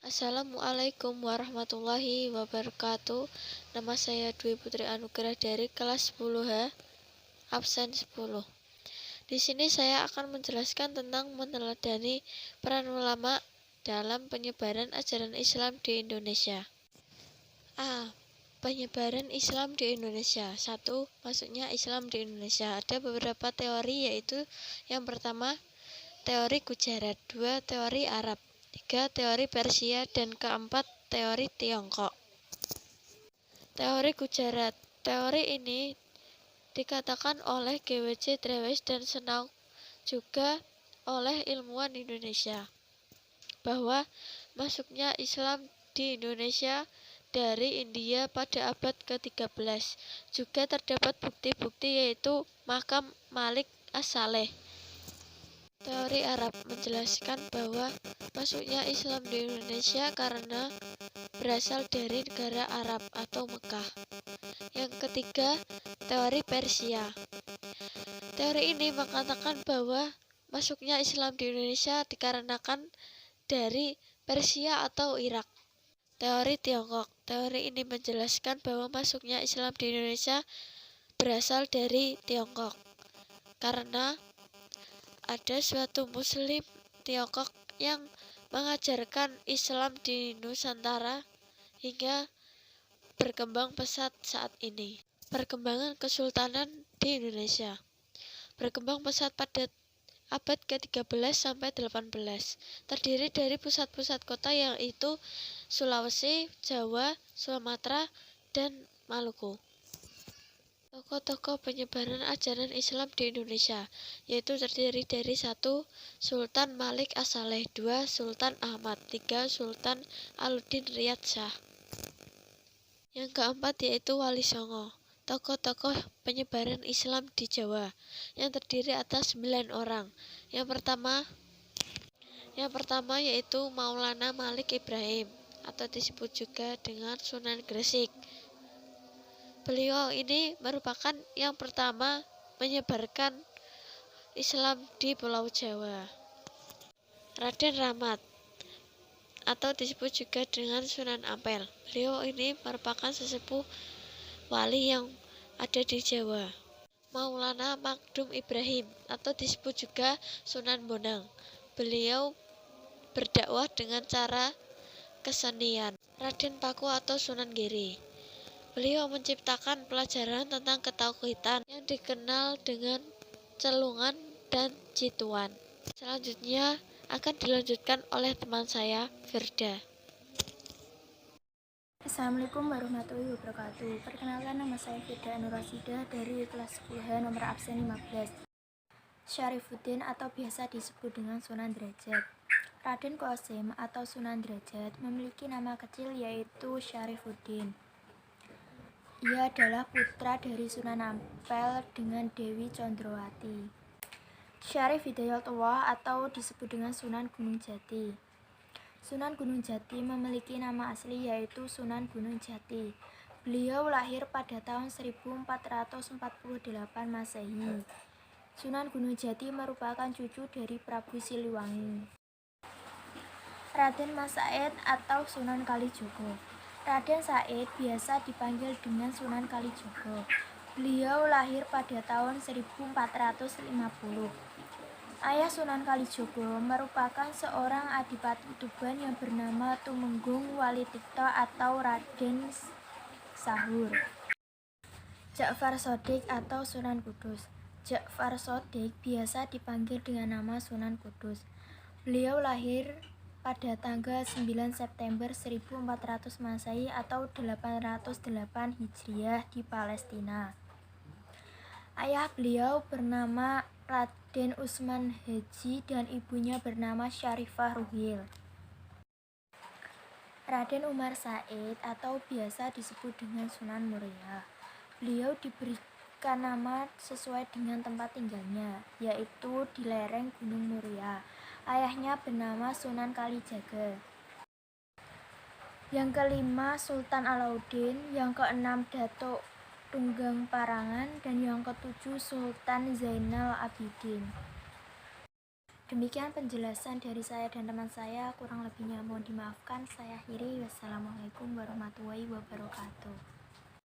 Assalamualaikum warahmatullahi wabarakatuh. Nama saya Dwi Putri Anugerah dari kelas 10H, absen 10. Di sini saya akan menjelaskan tentang meneladani peran ulama dalam penyebaran ajaran Islam di Indonesia. A. Penyebaran Islam di Indonesia. 1. Masuknya Islam di Indonesia. Ada beberapa teori, yaitu yang pertama, teori Gujarat, 2. Teori Arab, 3. Teori Persia, dan keempat, teori Tiongkok. Teori Gujarat. Teori ini dikatakan oleh G.W.J. Drewes dan Senauk, juga oleh ilmuwan Indonesia, bahwa masuknya Islam di Indonesia dari India pada abad ke-13. Juga terdapat bukti-bukti, yaitu makam Malik As-Saleh. Teori Arab menjelaskan bahwa masuknya Islam di Indonesia karena berasal dari negara Arab atau Mekah. Yang ketiga, teori Persia. Teori ini mengatakan bahwa masuknya Islam di Indonesia dikarenakan dari Persia atau Irak. Teori Tiongkok. Teori ini menjelaskan bahwa masuknya Islam di Indonesia berasal dari Tiongkok, karena ada suatu Muslim Tiongkok yang mengajarkan Islam di Nusantara hingga berkembang pesat saat ini. Perkembangan Kesultanan di Indonesia berkembang pesat pada abad ke-13 sampai 18. Terdiri dari pusat-pusat kota, yaitu Sulawesi, Jawa, Sumatera, dan Maluku. Tokoh-tokoh penyebaran ajaran Islam di Indonesia, yaitu terdiri dari 1. Sultan Malik As-Saleh, 2. Sultan Ahmad, 3. Sultan Alauddin Riyad Shah. Yang keempat yaitu Wali Songo, tokoh-tokoh penyebaran Islam di Jawa, yang terdiri atas 9 orang. Yang pertama yaitu Maulana Malik Ibrahim, atau disebut juga dengan Sunan Gresik. Beliau ini merupakan yang pertama menyebarkan Islam di Pulau Jawa. Raden Rahmat, atau disebut juga dengan Sunan Ampel. Beliau ini merupakan sesepuh wali yang ada di Jawa. Maulana Magdum Ibrahim, atau disebut juga Sunan Bonang. Beliau berdakwah dengan cara kesenian. Raden Paku atau Sunan Giri. Beliau menciptakan pelajaran tentang ketauhidan yang dikenal dengan celungan dan cituan. Selanjutnya akan dilanjutkan oleh teman saya, Firda. Assalamualaikum warahmatullahi wabarakatuh. Perkenalkan, nama saya Firda Nurasidah dari kelas 10H nomor absen 15. Syarifuddin atau biasa disebut dengan Sunan Derajat. Raden Qasim atau Sunan Derajat memiliki nama kecil, yaitu Syarifuddin. Ia adalah putra dari Sunan Ampel dengan Dewi Condrowati. Syarif Hidayatullah atau disebut dengan Sunan Gunung Jati. Sunan Gunung Jati memiliki nama asli, yaitu Sunan Gunung Jati. Beliau lahir pada tahun 1448 Masehi. Sunan Gunung Jati merupakan cucu dari Prabu Siliwangi. Raden Mas Said atau Sunan Kalijogo. Raden Said biasa dipanggil dengan Sunan Kalijogo. Beliau lahir pada tahun 1450. Ayah Sunan Kalijogo merupakan seorang adipati Tuban yang bernama Tumenggung Walitikto atau Raden Sahur. Ja'far Shodiq atau Sunan Kudus. Ja'far Shodiq biasa dipanggil dengan nama Sunan Kudus. Beliau lahir pada tanggal 9 September 1400 Masehi atau 808 Hijriah di Palestina. Ayah beliau bernama Raden Usman Haji dan ibunya bernama Syarifah Ruhil. Raden Umar Said atau biasa disebut dengan Sunan Muria. Beliau diberikan nama sesuai dengan tempat tinggalnya, yaitu di lereng Gunung Muria. Ayahnya bernama Sunan Kalijaga. Yang kelima Sultan Alauddin, yang keenam Datuk Tunggang Parangan, dan yang ketujuh Sultan Zainal Abidin. Demikian penjelasan dari saya dan teman saya, kurang lebihnya mohon Mohon dimaafkan, saya akhiri. Wassalamualaikum warahmatullahi wabarakatuh.